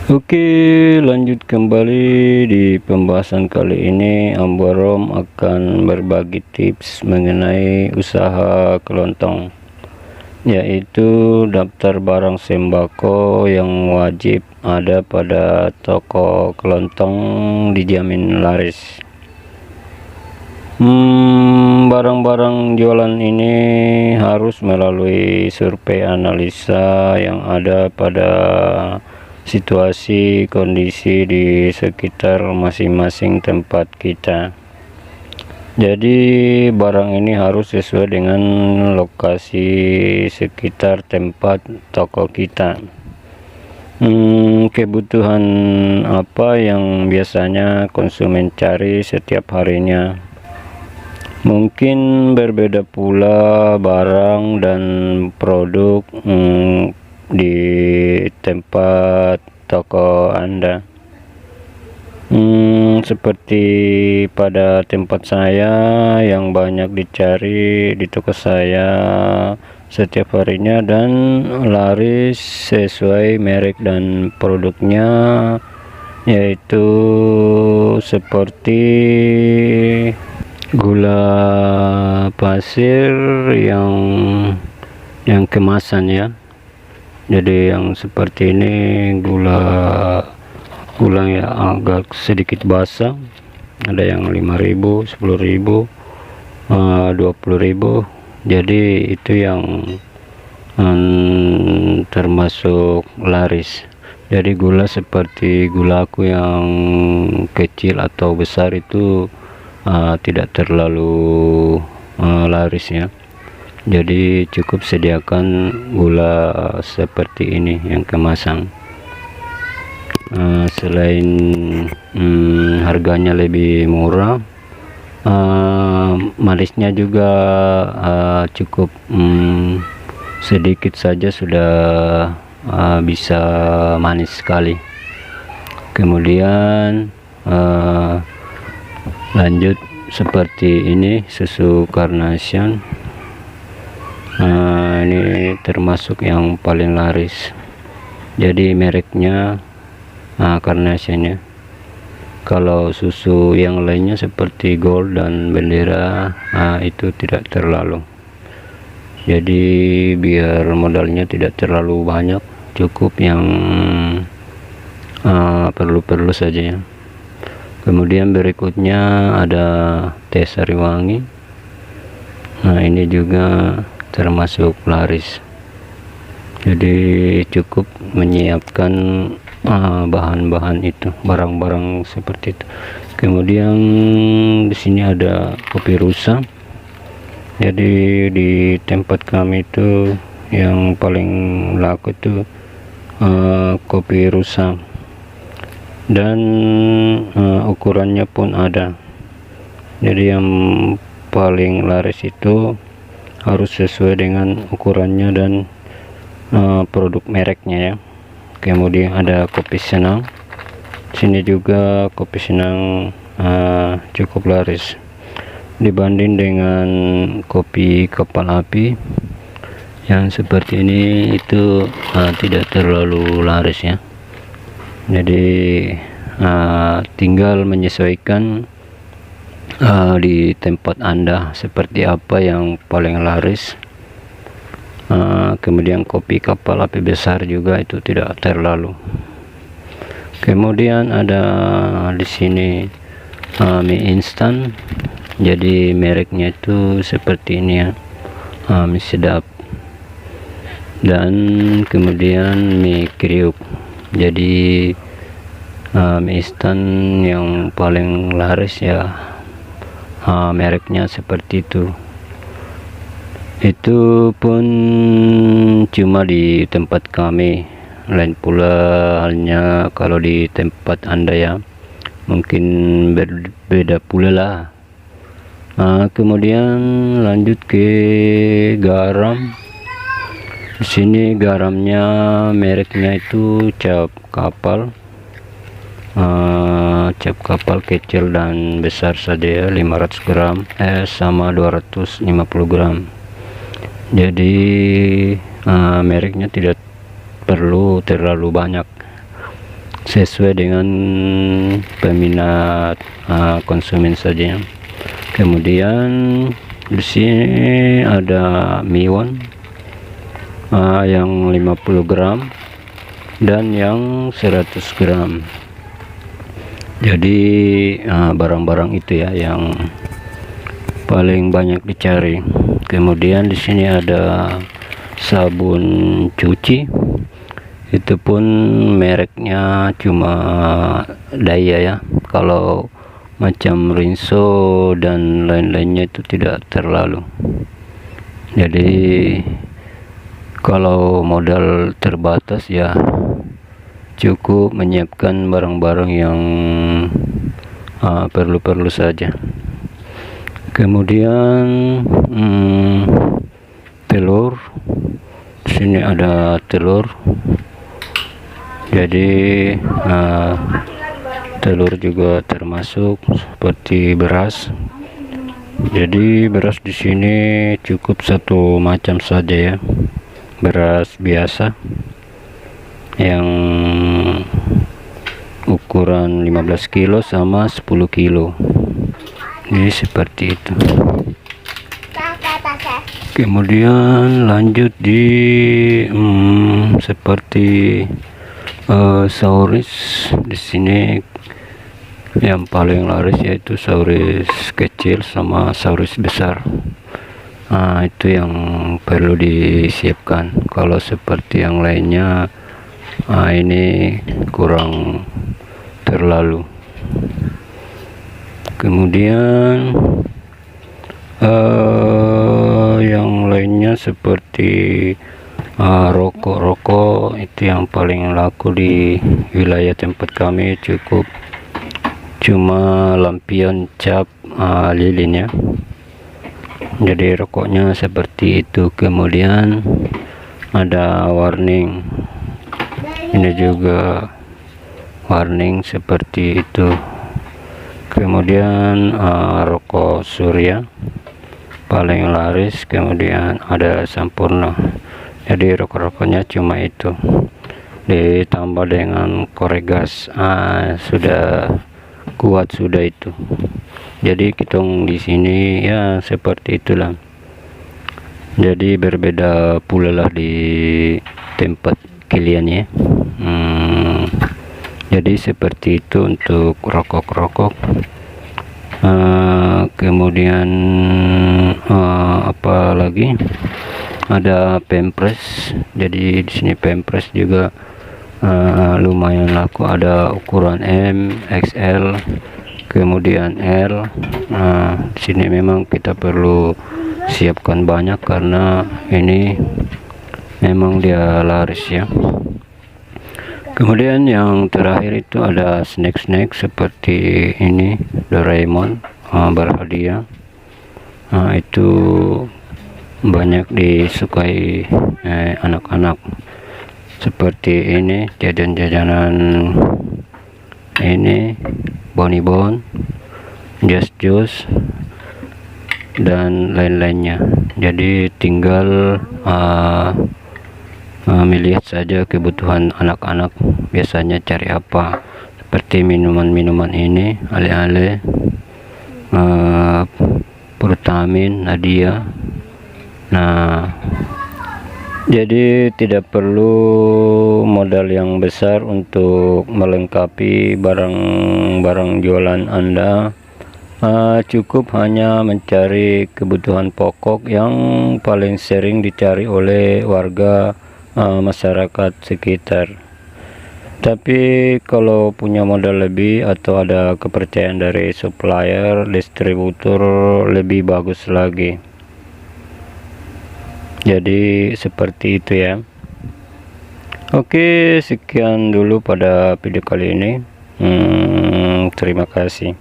Oke, lanjut kembali di pembahasan kali ini. Ambarom akan berbagi tips mengenai usaha kelontong, yaitu daftar barang sembako yang wajib ada pada toko kelontong dijamin laris. Barang-barang jualan ini harus melalui survei analisa yang ada pada situasi kondisi di sekitar masing-masing tempat kita. Jadi barang ini harus sesuai dengan lokasi sekitar tempat toko kita. Kebutuhan apa yang biasanya konsumen cari setiap harinya. Mungkin berbeda pula barang dan produk di tempat toko Anda. Seperti pada tempat saya yang banyak dicari di toko saya setiap harinya dan laris sesuai merek dan produknya, yaitu seperti gula pasir yang kemasan ya. Jadi yang seperti ini gula ya agak sedikit basah, ada yang 5.000, 10.000, 20.000. Jadi itu yang termasuk laris. Jadi gula seperti gula aku yang kecil atau besar itu tidak terlalu laris ya. Jadi cukup sediakan gula seperti ini yang kemasan. Selain harganya lebih murah, manisnya juga cukup sedikit saja sudah bisa manis sekali. Kemudian lanjut seperti ini susu Carnation. Ini termasuk yang paling laris, jadi mereknya Carnation ya. Kalau susu yang lainnya seperti Gold dan Bendera itu tidak terlalu. Jadi biar modalnya tidak terlalu banyak, cukup yang perlu-perlu saja ya. Kemudian berikutnya ada teh Sariwangi. Ini juga termasuk laris, jadi cukup menyiapkan bahan-bahan itu, barang-barang seperti itu. Kemudian di sini ada kopi rusa. Jadi di tempat kami itu yang paling laku itu kopi rusa, dan ukurannya pun ada. Jadi yang paling laris itu harus sesuai dengan ukurannya dan produk mereknya ya. Kemudian ada kopi Senang. Sini juga kopi Senang cukup laris dibanding dengan kopi Kapal Api yang seperti ini, itu tidak terlalu laris ya. Jadi tinggal menyesuaikan di tempat Anda seperti apa yang paling laris. Kemudian kopi Kapal Api besar juga itu tidak terlalu. Kemudian ada di sini mie instan. Jadi mereknya itu seperti ini ya, mie sedap. Dan kemudian mie kriuk. Jadi mie instan yang paling laris ya, mereknya seperti itu. Itu pun cuma di tempat kami, lain pula halnya kalau di tempat Anda ya, mungkin berbeda pula lah. Kemudian lanjut ke garam. Di sini garamnya mereknya itu Cap Kapal. Cap Kapal kecil dan besar saja ya, 500 gram sama 250 gram. Jadi mereknya tidak perlu terlalu banyak. sesuai dengan peminat konsumen saja. Kemudian di sini ada miwon yang 50 gram dan yang 100 gram. Jadi barang-barang itu ya yang paling banyak dicari. Kemudian di sini ada sabun cuci, itu pun mereknya cuma Daya ya. Kalau macam Rinso dan lain-lainnya itu tidak terlalu. Jadi kalau modal terbatas ya cukup menyiapkan barang-barang yang perlu-perlu saja. Kemudian telur, di sini ada telur. Jadi telur juga termasuk seperti beras. Jadi beras di sini cukup satu macam saja ya, beras biasa yang ukuran 15 kilo sama 10 kilo. Ini seperti itu. Kemudian lanjut di seperti sauris. Di sini yang paling laris yaitu sauris kecil sama sauris besar. Itu yang perlu disiapkan. Kalau seperti yang lainnya ini kurang terlalu. Kemudian yang lainnya seperti rokok itu yang paling laku di wilayah tempat kami, cukup cuma lampion cap lilinnya. Jadi rokoknya seperti itu. Kemudian ada warning, ini juga warning seperti itu. Kemudian rokok surya paling laris. Kemudian ada Sampurna. Jadi rokok-rokoknya cuma itu, ditambah dengan koregas, sudah kuat sudah itu. Jadi kita di sini ya seperti itulah. Jadi berbeda pula lah di tempat kalian ya. Jadi seperti itu untuk rokok-rokok. Kemudian apa lagi, ada Pampers. Jadi di sini Pampers juga lumayan laku, ada ukuran M, XL, kemudian L. Di sini memang kita perlu siapkan banyak karena ini memang dia laris ya. Kemudian yang terakhir itu ada snack-snack seperti ini, Doraemon berhadiah. Itu banyak disukai anak-anak. Seperti ini jajan-jajanan ini, Bonibon, Just Juice dan lain-lainnya. Jadi tinggal melihat saja kebutuhan anak-anak biasanya cari apa, seperti minuman-minuman ini, ale-ale, Purtamin, Nadia. Jadi tidak perlu modal yang besar untuk melengkapi barang-barang jualan Anda. Cukup hanya mencari kebutuhan pokok yang paling sering dicari oleh warga masyarakat sekitar. Tapi kalau punya modal lebih atau ada kepercayaan dari supplier, distributor, lebih bagus lagi. Jadi seperti itu ya. Oke, sekian dulu pada video kali ini. Terima kasih.